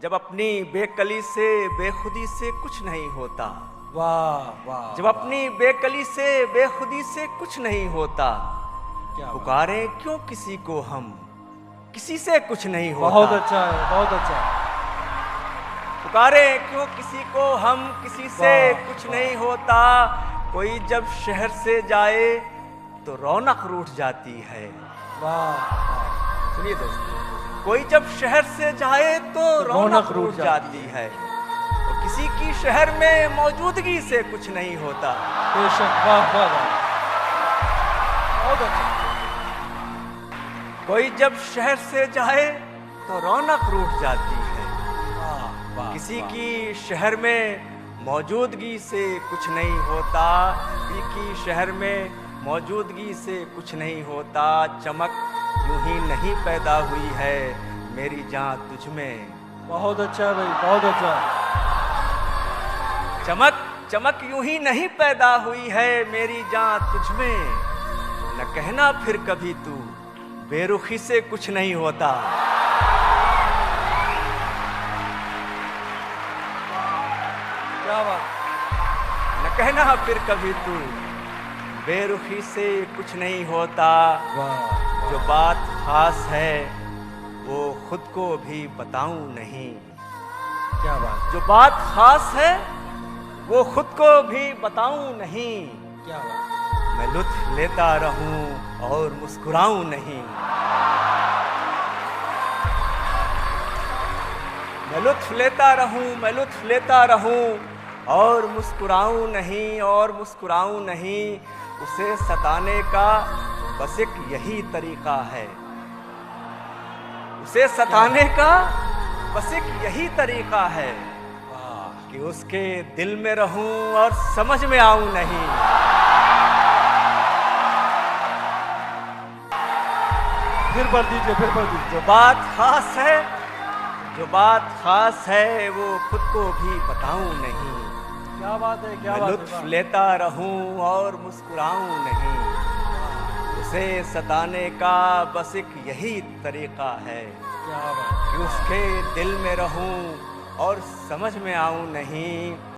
जब अपनी बेकली से बेखुदी से कुछ नहीं होता, वाह वाह, जब अपनी बेकली से बेखुदी से कुछ नहीं होता, क्या बात। पुकारे क्यों किसी को हम, किसी से कुछ नहीं होता। बहुत अच्छा है, बहुत अच्छा है। पुकारे क्यों किसी को हम, किसी से वाह, कुछ वाह। नहीं होता। कोई जब शहर से जाए तो रौनक रूठ जाती है। वाह वाह, सुनिए दोस्तों, कोई जब शहर से जाए तो रौनक रूठ जाती है। तो किसी की शहर में मौजूदगी से कुछ नहीं होता। बेशक, वाह वाह वाह, बहुत अच्छा। कोई जब शहर से जाए तो रौनक रूठ जाती है। वाह वाह, किसी वाह। की शहर में मौजूदगी से कुछ नहीं होता। किसी की शहर में मौजूदगी से कुछ नहीं होता। चमक यूं ही नहीं पैदा हुई है मेरी जान तुझ में। बहुत अच्छा है भाई, बहुत अच्छा है। चमक चमक यूं ही नहीं पैदा हुई है मेरी जान तुझ में। न कहना फिर कभी तू बेरुखी से कुछ नहीं होता। क्या बात। न कहना फिर कभी तू बेरुखी से कुछ नहीं होता। वाह, जो बात खास है वो खुद को भी बताऊं नहीं। क्या बात, जो बात खास है वो खुद को भी बताऊं नहीं। क्या बात। मैं लुत्फ लेता रहूं और मुस्कुराऊं नहीं। मैं लुत्फ लेता रहूं, मैं लुत्फ लेता रहूं और मुस्कुराऊं नहीं, और मुस्कुराऊं नहीं। उसे सताने का बस एक यही तरीका है। उसे सताने का बस एक यही तरीका है वाह, कि उसके दिल में रहूं और समझ में आऊं नहीं। फिर पढ़ दीजिए, फिर पढ़ दीजिए। जो बात खास है, जो बात खास है वो खुद को भी बताऊं नहीं। क्या बात है, क्या मैं बात लुत्फ है। लेता रहूं और मुस्कुराऊं नहीं। उसे सताने का बस एक यही तरीका है क्या बात। कि उसके दिल में रहूं और समझ में आऊं नहीं।